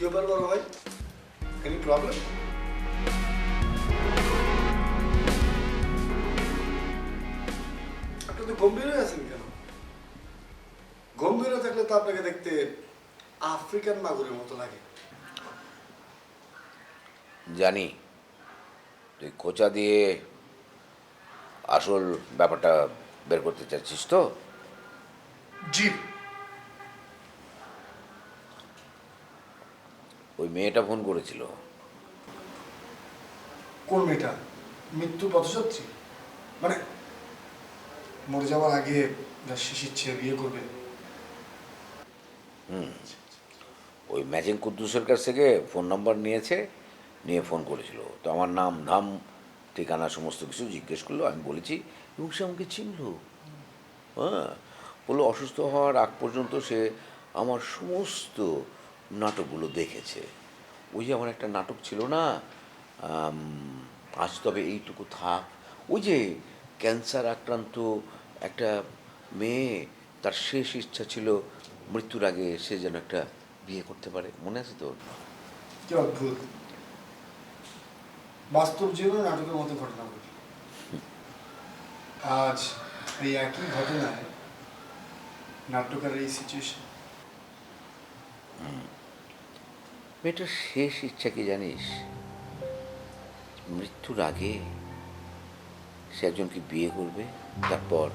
ব্যাপার বড় ভাই? Any problem? আপনি তো গম্ভীর হয়ে আছেন কেন? গম্ভীর হয়ে থাকলে তো আপনাকে দেখতে আফ্রিকান মাগুরের মতো লাগে। জানি তুই খোঁচা দিয়ে আসল ব্যাপারটা বের করতে চাচ্ছিস তো? জি। ওই মেয়েটা ফোন করেছিল। কোন মেয়েটা? মৃত্যু পথযাত্রী? মানে মরে যাওয়ার আগে যা শিশির ছেড়ে বিয়ে করবে? ওই ম্যাচিং কুদ্দুসের কাছ থেকে ফোন নাম্বার নিয়েছে, নিয়ে ফোন করেছিল। তো আমার নাম ধাম ঠিকানা সমস্ত কিছু জিজ্ঞেস করলো, আমি বলেছি, এবং সে আমাকে চিনল। হ্যাঁ, বললো অসুস্থ হওয়ার আগ পর্যন্ত সে আমার সমস্ত নাটকগুলো দেখেছে। ওই যে আমার একটা নাটক ছিল না, আম, আজ তবে এইটুকু থাক, ওই যে ক্যান্সার আক্রান্ত একটা মেয়ে, তার শেষ ইচ্ছা ছিল মৃত্যুর আগে সে যেন একটা বিয়ে করতে পারে, মনে আছে তোর? কি অদ্ভুত! বাস্তব জীবনে নাটকের মতো ঘটনা ঘটল। আজ এই একই ঘটনায় নাট্যকারের এই সিচুয়েশন। মেয়েটার শেষ ইচ্ছা কি জানিস? মৃত্যুর আগে সে একজনকে বিয়ে করবে, তারপর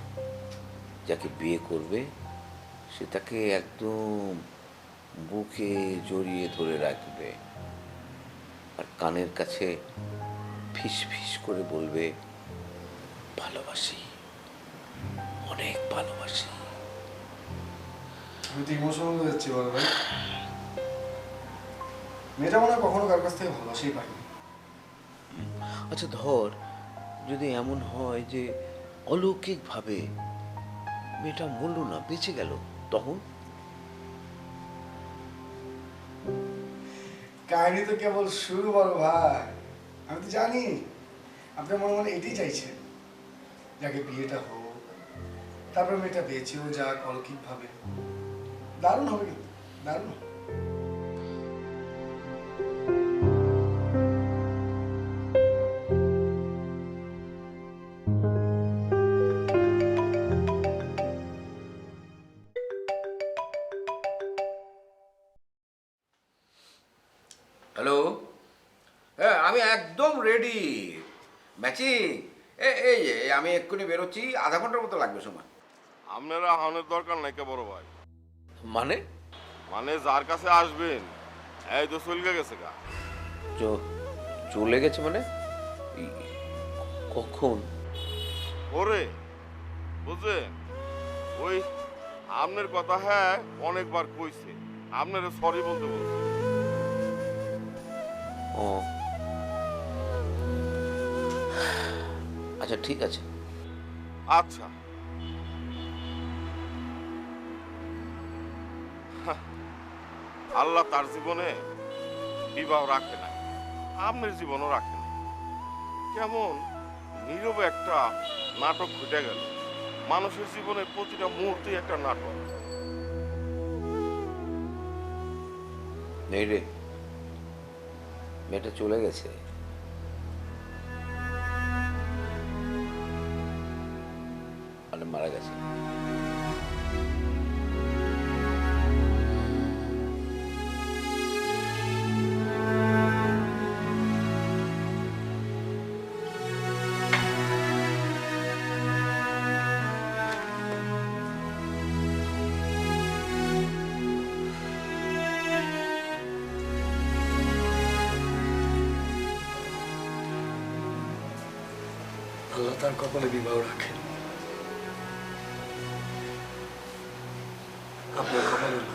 যাকে বিয়ে করবে সে তাকে একদম বুকে জড়িয়ে ধরে রাখবে, আর কানের কাছে ফিস ফিস করে বলবে, ভালোবাসি, অনেক ভালোবাসি। আমি তো ইমোশনাল হয়ে যাচ্ছি বড় ভাই। মেয়েটা মনে হয় কখনো কার কাছ থেকে ভালোবাসাই পাইনি। আচ্ছা ধর, যদি এমন হয় যে অলৌকিকভাবে মেয়েটা মরল না, বেঁচে গেল, তখন? কাহিনী তো কেবল শুরু বড় ভাই। আমি তো জানি আপনি মনে মনে এটাই চাইছেন, যাকে বিয়েটা হোক, তারপর মেয়েটা বেঁচেও যাক অলৌকিক ভাবে। দারুণ হবে, কিন্তু দারুণ হবে। হ্যালো, হ্যাঁ আমি একদম রেডি। ম্যাচিং, এই আমি এক্ষুনি বেরোচ্ছি, আধা ঘন্টার মতো লাগবে সময়। আপনারা আহনের দরকার নাই কে বড় ভাই। মানে? মানে যার কাছে আসবেন এই তো চলকে গেছে গা। চলে গেছে মানে? কখন? ওরে বুঝলেন, ওই আপনার কথা হ্যাঁ অনেকবার কইছে, আপনারা সরি বলতে বলছে। ও আচ্ছা, ঠিক আছে। আচ্ছা, আল্লাহ তার জীবনে বিবাহ রাখে না, আপনার জীবনও রাখে না। কেমন নীরবে একটা নাটক ঘটে গেল। মানুষের জীবনের প্রতিটা মুহূর্তে একটা নাটক। নেই রে, মেয়েটা চলে গেছে। মানে মারা গেছে। আল্লাহ তার কপালে বিবাহ রাখেন, আপনার কপালে না।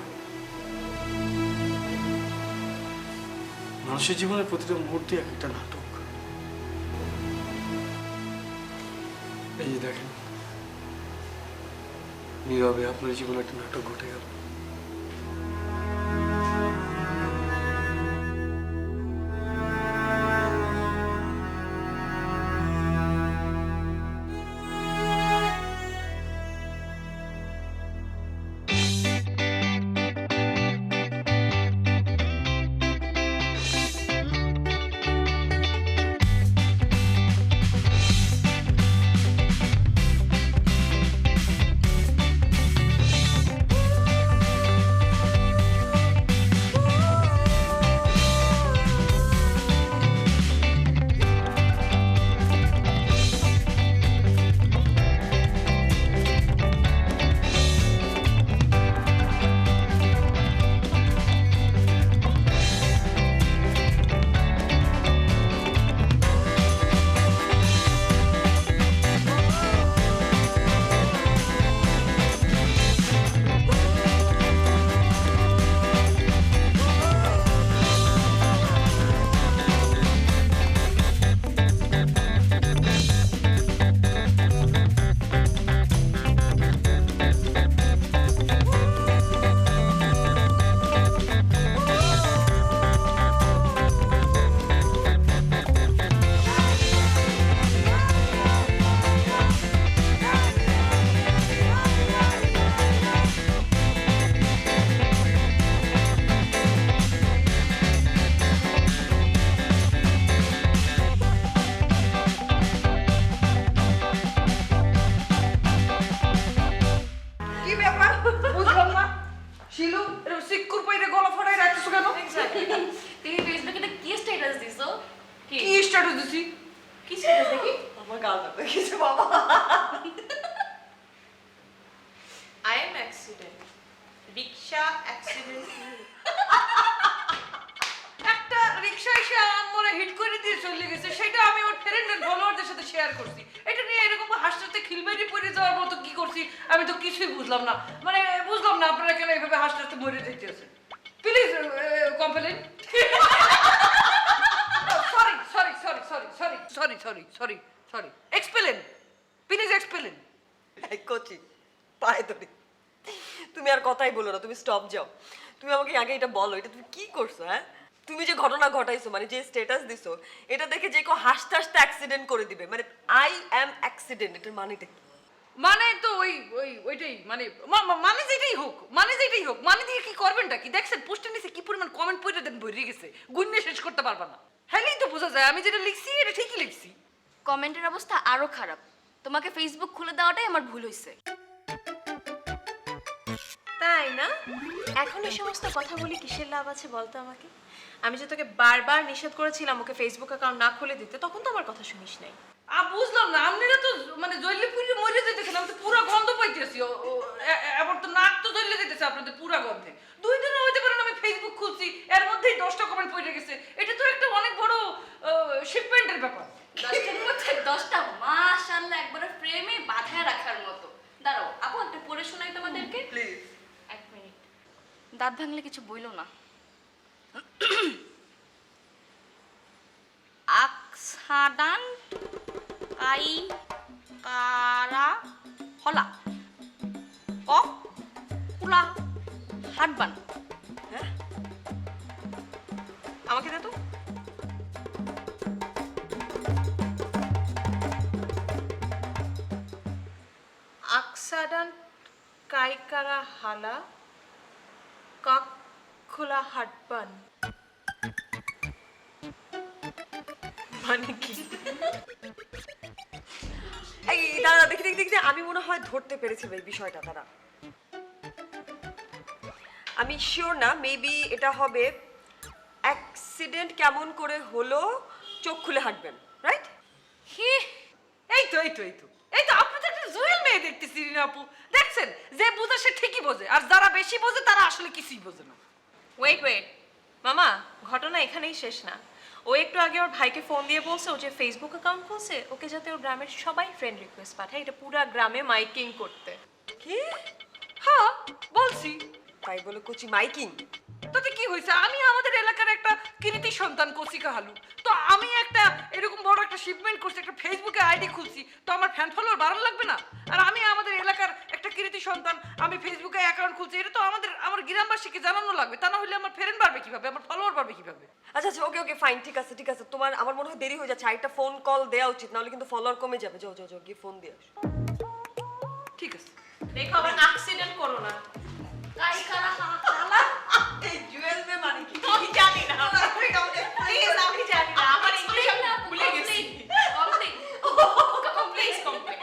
মানুষের জীবনের প্রতিটা মুহূর্তে এক একটা নাটক। এই যে দেখেন, নীরবে আপনার জীবনে একটা নাটক ঘটে গেল। শিলু এরকম সিক্কুর পয়রে গলা ফাটাই রাখতেছো কেন? এক্স্যাক্টলি তুমি ফেসবুকে একটা কি স্ট্যাটাস দিছো কি কি স্ট্যাটাস দিছি? কি স্ট্যাটাস দেখি আমার গাল কাটা গেছে বাবা। I am accident rickshaw accident একটা রিকশা এসে আমার হিট করে দিয়ে চলে গেছে, সেটা আমি ওর ফ্রেন্ডের ফলোয়ারদের সাথে শেয়ার করছি। এটা নিয়ে এরকম হাসতে খিলবেরি পড়ে যাওয়ার মতো কি করছি আমি তো কিছুই বুঝলাম না। মানে বুঝলাম না আপনারা কেন এইভাবে হাসতে মরে যেতেছেন। Please complain. Sorry sorry sorry sorry sorry sorry sorry sorry sorry explain, please explain. এই কোচি পায়ে ধরি, তুমি আর কথাই বলো না, তুমি স্টপ যাও। তুমি আমাকে আগে এটা বলো, এটা তুমি কি করছো? হ্যাঁ, তুমি যে ঘটনা ঘটাইছো, মানে যে স্ট্যাটাস দিছো, এটা দেখে যে কেউ হাসতে হাসতে অ্যাক্সিডেন্ট করে দিবে, মানে আই অ্যাম অ্যাক্সিডেন্ট, এটার মানেটা কি? মানে তো ওইটাই মানে মানে যেটাই হোক, মানে যেটাই হোক, মানে দিয়ে কি করবেনটা কি? দেখছেন পোস্টের নিচে কি পরিমাণ কমেন্ট পড়ে দেন, বইরে গেছে, গুণে শেষ করতে পারবা না। হ্যাঁই তো বোঝা যায় আমি যেটা লিখছি এটা ঠিকই লিখছি। কমেন্টের অবস্থা আরো খারাপ। তোমাকে ফেসবুক খুলে দেওয়াটাই আমার ভুল হয়েছে। তাই না? এখন এই সমস্ত কথা বলি কিসের লাভ আছে বলতো আমাকে? আমি যে তোকে বারবার নিষেধ করেছিলাম ওকে ফেসবুক অ্যাকাউন্ট না খুলে দিতে, তখন তো আমার কথা শুনিস নাই। বুঝলাম না, আপনারা তো মানে জল্লি পুরি মরে যেতেছেন, আমি তো পুরো গন্ধ পাইতেছি। এবার তো নাক তো জ্বলে যেতেছে আপনাদের পুরো গন্ধে। 2 দিনও হইতে পারে না আমি ফেসবুক খুলছি, এর মধ্যেই 10টা কমেন্ট পড়ে গেছে। এটা তো একটা অনেক বড় শিপমেন্টের ব্যাপার। 10টার মধ্যে 10টা মাশাআল্লাহ একবারে ফ্রেমে বাঁধায় রাখার মতো। দাঁড়াও আপু একটা পড়ে শোনাই তোমাদেরকে প্লিজ। 1 মিনিট। দাঁত ভাঙলে কিছু বইলো না। আকসাডান কাই কারা হলা ক কুলা হাটবান। আমাকে দে তো। আকসাডান কাইকারা হালা কাক খোলা হাটবান, মানে কি? এই দাঁড়া, দেখি দেখি দেখি, আমি মনে হয় ধরতে পেরেছি এই বিষয়টা। দাঁড়া, আমি শিওর না, মেবি এটা হবে অ্যাক্সিডেন্ট কেমন করে হলো, চোখ খুলে হাঁটবেন, রাইট? হি, এই তো এই তো এই তো এই তো আপনি তো একটা জুয়েল মেয়ে দেখতেছি রিনা আপু। দেখছেন, যে বোঝে সে ঠিকই বোঝে, আর যারা বেশি বোঝে তারা আসলে কিছুই বোঝে না। ওয়েট মামা, ঘটনা এখানেই শেষ না। ও একটু আগে ওর ভাইকে ফোন দিয়ে বলছে ও যে ফেসবুক অ্যাকাউন্ট খুলছে, ওকে যাতে ওর গ্রামের সবাই ফ্রেন্ড রিকোয়েস্ট পাঠায়, এটা পুরা গ্রামে মাইকিং করতে। কি? হ্যাঁ বলছি। তাই বলে কোচি মাইকিং? তাতে কি হয়েছে? আমি আমাদের এলাকার একটা কৃতি সন্তান কচিকা হালু, তো আমি একটা এরকম বড় একটা শিপমেন্ট করছি, একটা ফেসবুকে আইডি খুলছি, তো আমার ফ্যান ফলোয়ার বাড়ানো লাগবে না? আর আমি আমাদের এলাকার একটা কৃতি সন্তান, আমি ফেসবুকে অ্যাকাউন্ট খুলছি, এটা তো আমার গ্রামবাসীকে জানানো লাগবে, তা না হলে আমার ফ্রেন্ড বাড়বে কিভাবে, আমার ফলোয়ার বাড়বে কিভাবে? আচ্ছা আচ্ছা, ওকে ওকে ফাইন, ঠিক আছে ঠিক আছে। তোমার আমার মনে হয় দেরি হয়ে যাচ্ছে, আরেকটা ফোন কল দেওয়া উচিত, নাহলে কিন্তু ফলোয়ার কমে যাবে। যাও যাও যাও, গিয়ে ফোন দিয়ে আসো। ঠিক আছে। দেখো আবার অ্যাক্সিডেন্ট করো না। কাই কারা হালা এই জুয়েল মে মানে কি? আমি জানি না, প্লিজ আমি জানি না, আমার ইংলিশ আমি ভুলে গেছি। Complete please complete.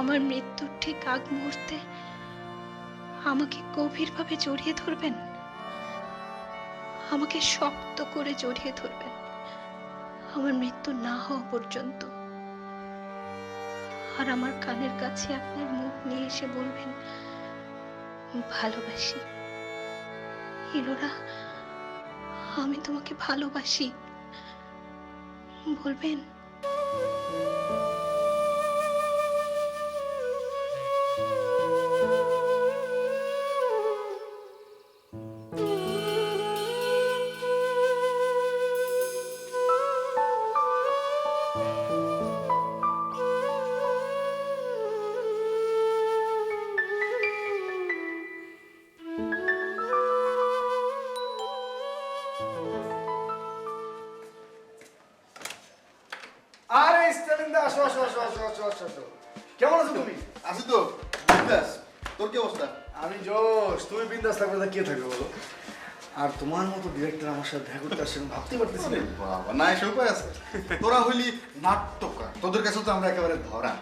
আমার মৃত্যুর ঠিক আগ মুহূর্তে আমাকে গভীরভাবে জড়িয়ে ধরবেন, আমাকে শক্ত করে জড়িয়ে ধরবেন আমার মৃত্যু না হওয়া পর্যন্ত। আর আমার কানের কাছে আপনার মুখ নিয়ে এসে বলবেন, ভালোবাসি হিলোরা, আমি তোমাকে ভালোবাসি। বলবেন? বিন্দা আসো আসো আসো আসো আসো আসো আসো। কেমন আছো তুমি? আছি তো বিন্দাস। তোর কি অবস্থা? আমি জোশ, তুমি বিন্দাস থাকবে না কে থাকবে বলো? আর তোমার মতো ডিরেক্টর আমার সাথে দেখা করতে আসছেন ভাবতেই পারতেছি না। বাবা না এসে উপায় আছে। তোরা হইলি নাট্যকার, তোদের কাছে তো আমরা একেবারে ধরা।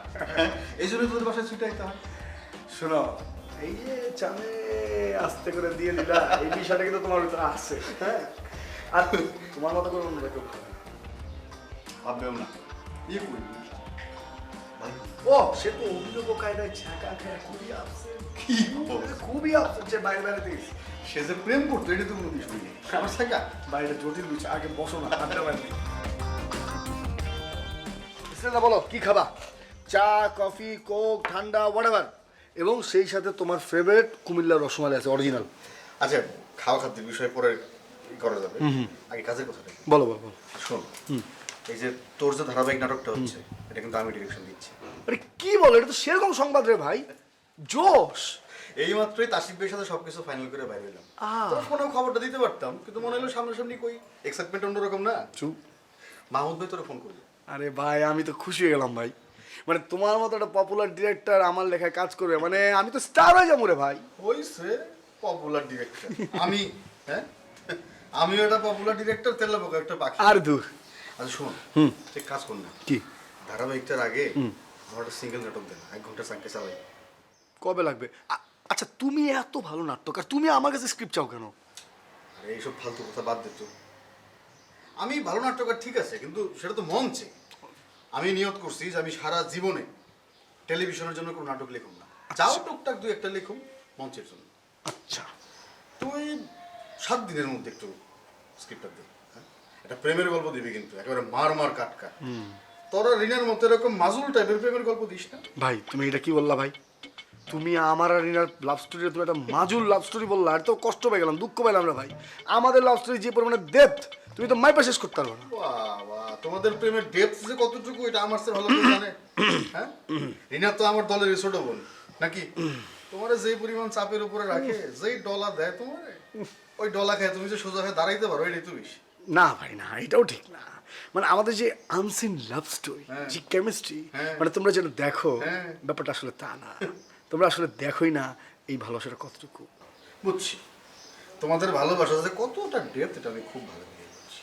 এই জন্য তোদের বাসায় ছুটে আইতে হয়। শোনো, এই যে চামে আস্তে করে দিয়ে দিলা, এই বিষয়টা কিন্তু তোমার ভিতরে আছে, হ্যাঁ? আর তোমার মতো করে অন্য কেউ ভাবে না। ভাববেও না ইয়ে করবি ও সে তো অভিযোগ কায়দায় ছাকা খায় খুবই আপসেট, কি বল? খুবই আপসেট, যে বাইরে বাইরে দিয়েছে সে যে প্রেম করতো এটা তো কোনো বিষয় নেই। আমার থাকা বাইরে জটিল বিষয়, আগে বসো না, আড্ডা বাইরে না। বলো কি খাবা? চা, কফি, কোক, ঠান্ডা, হোয়াটএভার, এবং সেই সাথে তোমার ফেভারিট কুমিল্লার রসমালাই আছে অরিজিনাল। আচ্ছা খাওয়া খাদ্যের বিষয়ে পরে করা যাবে, আগে কাজের কথা দেখি। বলো বলো বলো। শোন, এই যে তোর যে ধারাবাহিক নাটকটা হচ্ছে এটা কিন্তু আমি ডিরেকশন দিচ্ছি। আরে কি বলো, এটা তো সেরকম সংবাদ রে ভাই, জোশ। এই মাত্রই তাসিফ ভাইয়ের সাথে সবকিছু ফাইনাল করে বাইরে এলাম। তোর ফোনেও খবরটা দিতে পারতাম, কিন্তু মনে হলো সামনাসামনি কই এক্সাইটমেন্ট অন্যরকম না। চুপ। মাহমুদ ভাই তোরে ফোন করলো। আরে ভাই আমি তো খুশি হয়ে গেলাম ভাই, মানে তোমার মতো একটা পপুলার ডিরেক্টর আমার লেখায় কাজ করবে, মানে আমি তো স্টার হয়ে যাবো রে ভাই। হইছে পপুলার ডিরেক্টর আমি, হ্যাঁ আমিও একটা পপুলার ডিরেক্টর, তেলাপোকা একটা পাখি। আর দূর। আচ্ছা শোন, তুই কাজ কর না, কি ধারাবাহিকটার আগে আমার একটা সিঙ্গেল নাটক দেন, 1 ঘন্টা সাংকে চালাই। কবে লাগবে? আচ্ছা তুমি এত ভালো নাট্যকার, তুমি আমার কাছে স্ক্রিপ্ট চাও কেন? আরে এইসব ফালতু কথা বাদ দে তো। আমি ভালো নাট্যকার ঠিক আছে, কিন্তু সেটা তো মঞ্চে। আমি নিয়ত করছি যে আমি সারা জীবনে টেলিভিশনের জন্য কোনো নাটক লিখুম না, যাও টুকটাক 2-1টা লিখুম মঞ্চের জন্য। আচ্ছা তুই 7 দিনের মধ্যে একটু স্ক্রিপ্টটা দে, হ্যাঁ? একটা প্রেমের গল্প দিবি, কিন্তু একেবারে মার মার কাট কাট। তোরা রিনার মতো এরকম মাজুল টাইপের প্রেমের গল্প দিস না। ভাই তুমি এটা কি বললা ভাই? তুমি আমার আর রিনার লাভ স্টোরি, তুমি একটা মাজুল লাভ স্টোরি বললা, আর তো কষ্ট পেয়ে গেলাম, দুঃখ পেলাম না ভাই। আমাদের লাভ স্টোরি যে পরিমাণে ডেপথ, তুমি তো মাইপা শেষ করতে পারবে না। বাবা তোমাদের প্রেমের ডেপথ যে কতটুকু এটা আমার চেয়ে ভালো করে জানে, হ্যাঁ? রিনা তো আমার দলের ছোট বোন নাকি? তোমার যেই পরিমাণ চাপের উপরে রাখে, যেই ডলা দেয় তোমার, ওই ডলা খায় তুমি যে সোজা হয়ে দাঁড়াইতে পারো, এটাই তো বেশি। না ভাই না, এটাও ঠিক না। মানে আমাদের যে আনসিন লাভ স্টোরি, যে কেমিস্ট্রি, মানে তোমরা যেটা দেখো, ব্যাপারটা আসলে তা না। তোমরা আসলে দেখোই না এই ভালোবাসাটা কতটুকু। বুঝছি তোমাদের ভালোবাসা যে কতটা ডেপথ, এটা আমি খুব ভালো করে বুঝছি।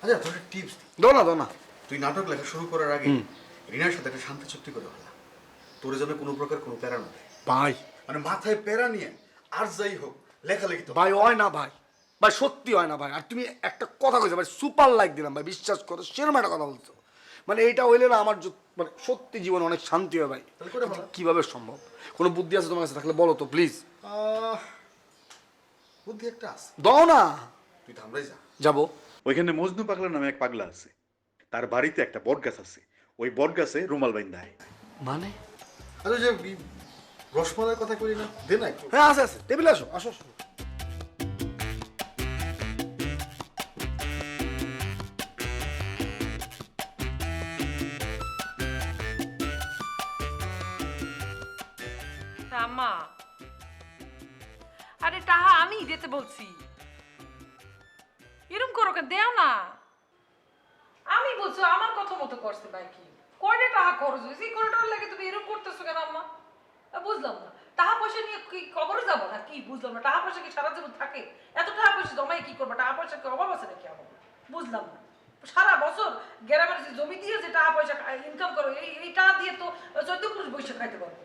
আচ্ছা তোর টিপস দিই। দো না দো না। তুই নাটক লেখা শুরু করার আগে রিনার সাথে একটা শান্তি চুক্তি করে হলা, তোর যেন কোনো প্রকার কোনো প্যারা না দেয়। ভাই মানে মাথায় প্যারা নিয়ে আর যাই হোক লেখালেখি তো ভাই হয় না ভাই, ভাই সত্যি হয় না ভাই। আর তুমি একটা কথা কইছো ভাই, সুপার লাইক দিলাম ভাই, বিশ্বাস করো সেরকম একটা কথা বলছো। মানে এইটা হইলে না আমার মানে সত্যি জীবনে অনেক শান্তি হয় ভাই। তাহলে করে বলো। কিভাবে সম্ভব? কোনো বুদ্ধি আছে তোমার কাছে থাকলে বলো তো প্লিজ। বুদ্ধি একটা আছে, দাও না। তুই ধামরাই যা। যাবো। ওইখানে মজনু পাগলা নামে এক পাগলা আছে, তার বাড়িতে একটা বট গাছ আছে, ওই বট গাছে রুমাল বাইন্দা হয়। মানে? আচ্ছা যে রসমালাইয়ের কথা করি না, দে না একটু। হ্যাঁ আছে আছে, টেবিলে আসো আসো আসো। আম্মা, আরে টাহা আমি দিতে বলছি, এরকম করো কেন? দেও না। আমি বলছো আমার কথা মতো করছে ভাই, কি কয়টা টাকা খরচ হয়েছে, কয়টার লাগে তুমি এরকম করতেছো কেন আম্মা? বুঝলাম না, টাকা পয়সা নিয়ে কি কবরে যাবো না কি? বুঝলাম না, টাকা পয়সা কি সারা জীবন থাকে? এত টাকা পয়সা জমাই কি করবো? টাকা পয়সা কি অভাব আছে নাকি আমার? বুঝলাম না। সারা বছর গ্রামের যে জমি দিয়ে যে টাকা পয়সা ইনকাম করো, এই টাকা দিয়ে তো 14 পুরুষ বৈশাখ খাইতে পারবো।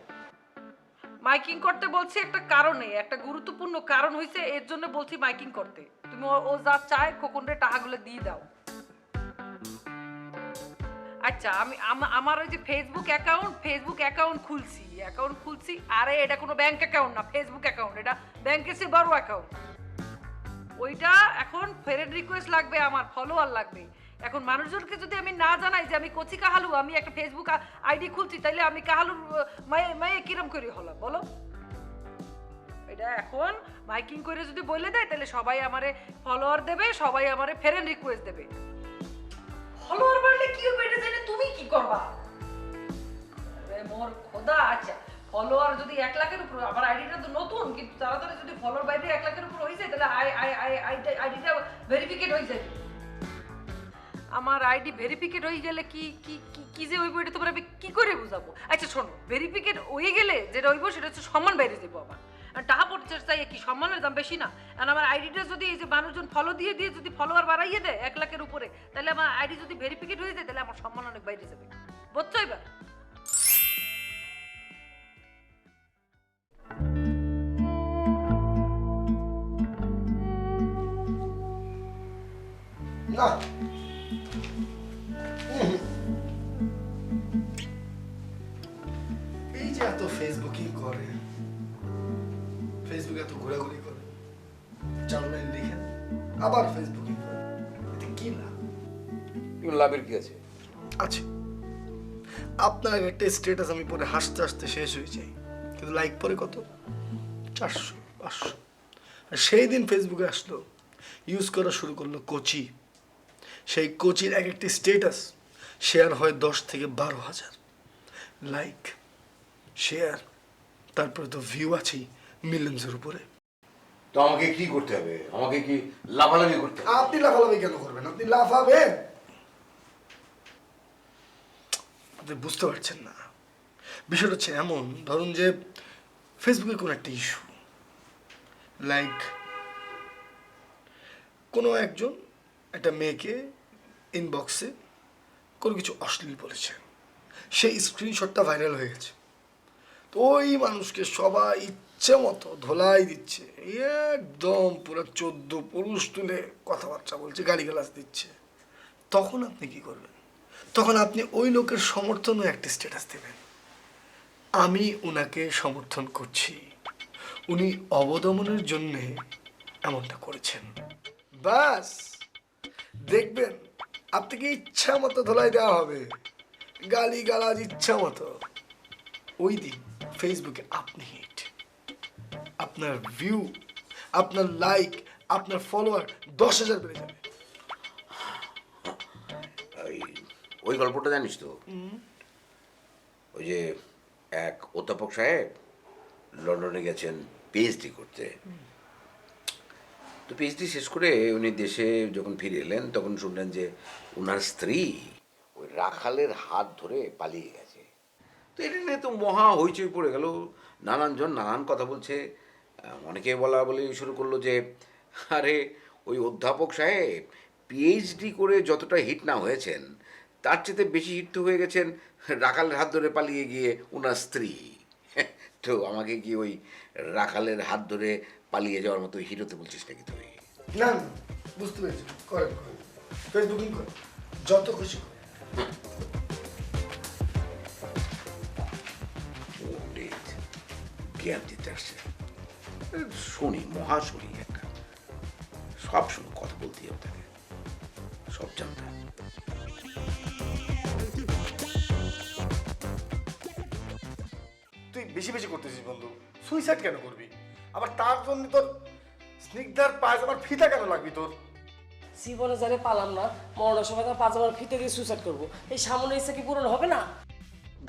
মাইকিং করতে বলছি একটা কারণে, একটা গুরুত্বপূর্ণ কারণ হয়েছে, এর জন্য বলছি মাইকিং করতে। তুমি ও যা চায় খোকনরে টাকাগুলো দিয়ে দাও। আচ্ছা আমি আমার ওই যে ফেসবুক অ্যাকাউন্ট খুলছি। আরে এটা কোনো ব্যাংক অ্যাকাউন্ট না, ফেসবুক অ্যাকাউন্ট। এটা ব্যাংকের চেয়ে বড় অ্যাকাউন্ট। ওইটা এখন ফ্রেন্ড রিকোয়েস্ট লাগবে, আমার ফলোয়ার লাগবে। এখন মানুষজনকে যদি আমি না জানাই যে আমি কচি কাহালু, আমি একটা ফেসবুক আইডি খুলছি, তাইলে আমি কাহালুর মায়ে কিরম করে হলাম বলো? এটা এখন মাইকিং করে যদি বলে দেয়, তাহলে সবাই আমারে ফলোয়ার দেবে, সবাই আমারে ফ্রেন্ড রিকোয়েস্ট দেবে। ফলোয়ার বাড়লে কি হবে এটা জেনে তুমি কি করবা? আরে মোর খোদা। আচ্ছা ফলোয়ার যদি 1 লাখের উপর, আমার আইডিটা তো নতুন, কিন্তু তাড়াতাড়ি যদি ফলোয়ার বাইরে 1 লাখের উপর হয়ে যায়, তাহলে আইডিটা ভেরিফিকেট হয়ে যাবে। আমার আইডি ভেরিফিকেট হয়ে গেলে কি কি কি কি যে হইব এটা তোমার আমি কি করে বুঝাবো? আচ্ছা শোনো, ভেরিফিকেট হয়ে গেলে যেটা হইব সেটা হচ্ছে সম্মান বাইরে যাবো আমার। আর টাকা পড়তে চাই কি সম্মানের দাম বেশি না? আর আমার আইডিটা যদি এই যে মানুষজন ফলো দিয়ে দিয়ে যদি ফলোয়ার বাড়াইয়ে দেয় 1 লাখের উপরে, তাহলে আমার আইডি যদি ভেরিফিকেট হয়ে যায় তাহলে আমার সম্মান অনেক বাইরে যাবে। বুঝছো এবার? না, এই যে এত ফেসবুকিং করে, ফেসবুকে এত ঘোরাঘুরি করে, 4 লাইন লিখে আবার ফেসবুকিং করে, এতে কি লাভ? কিন্তু লাভের কি আছে? আছে। আপনার একটা স্ট্যাটাস আমি পরে হাসতে হাসতে শেষ হয়ে যাই, কিন্তু লাইক পরে কত? 400, 500। আর সেই দিন ফেসবুকে আসলো, ইউজ করা শুরু করলো কোচি। সেই কোচির এক একটি স্ট্যাটাস শেয়ার হয় 10 থেকে 12,000। লাইক, শেয়ার, তারপরে তো ভিউ আছেই মিলিয়নসের উপরে। তো আমাকে কি করতে হবে? আমাকে কি লাভালাভি করতে হবে? আপনি লাফালাফি কেন করবেন? আপনি লাফাবেন, আপনি বুঝতে পারছেন না। বিষয়টা হচ্ছে এমন, ধরুন যে ফেসবুকে কোনো একটা ইস্যু, লাইক কোনো একজন একটা মেয়েকে ইনবক্সে কোনো কিছু অশ্লীল বলেছে, সেই স্ক্রিনশটটা ভাইরাল হয়ে গেছে। তো ওই মানুষকে সবাই ইচ্ছে মতো ধোলাই দিচ্ছে, একদম পুরো 14 পুরুষ তুলে কথাবার্তা বলছে, গালিগালাজ দিচ্ছে। তখন আপনি কি করবেন? তখন আপনি ওই লোকের সমর্থনও একটা স্ট্যাটাস দেবেন, আমি উনাকে সমর্থন করছি, উনি অবদমনের জন্যে এমনটা করেছেন। বাস, দেখবেন আপনাকে ইচ্ছা মতো ধোলাই দেওয়া হবে, গালি গালাজ ইচ্ছা মতো। ওই দিন ফেসবুকে আপনি হিট, আপনার ভিউ, আপনার লাইক, আপনার ফলোয়ার 10,000 বেড়ে যাবে। ওই গল্পটা জানিস তো? ওই যে এক অধ্যাপক সাহেব লন্ডনে গেছেন পিএইচডি করতে। তো পিএইচডি শেষ করে উনি দেশে যখন ফিরে এলেন তখন শুনলেন যে ওনার স্ত্রী ওই রাখালের হাত ধরে পালিয়ে গেছে। তো এটা নিয়ে তো মহা হইচই পড়ে গেল, নানানজন নানান কথা বলছে। অনেকে বলা বলি শুরু করলো যে আরে ওই অধ্যাপক সাহেব পিএইচডি করে যতটা হিট না হয়েছেন তার চেয়ে বেশি হিট তো হয়ে গেছেন রাখালের হাত ধরে পালিয়ে গিয়ে ওনার স্ত্রী। তো আমাকে কি ওই রাখালের হাত ধরে পালিয়ে যাওয়ার মতো হিট হতে বলছিস নাকি তুই? না, বুঝতে পেরেছি, করেন করেন, ফেসবুকিং করেন, যত খুশি করেন। জ্ঞান দিতে আসছে, শুনি, মহা শুনি একটা, সব শুনি, কথা বলতেই হবে তাকে, সব জানতে হবে। তুই বেশি বেশি করতেছিস বন্ধু, সুইসাইড কেন করবি? আবার তার জন্য তোর স্নিগ্ধার পায়জামার ফিতা কেন লাগবি তোর? জীবনে যারে পালাম না, মরণের সময় তার পাজামার ফিতে দিয়ে সুইসাইড করবো, এই সামনে ইচ্ছা কি পূরণ হবে না?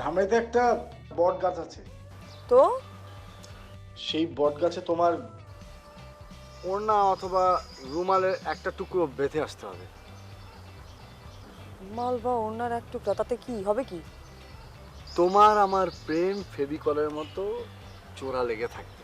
ধামেতে একটা বট গাছ আছে, তো সেই বট গাছে তোমার ওড়না অথবা রুমালের একটা টুকরো বেঁধে আসতে হবে। মাল বা ওনার এক টুকরা, তাতে কি হবে? কি তোমার আমার প্রেম ফেভিকলের মতো চোরা লেগে থাকবে।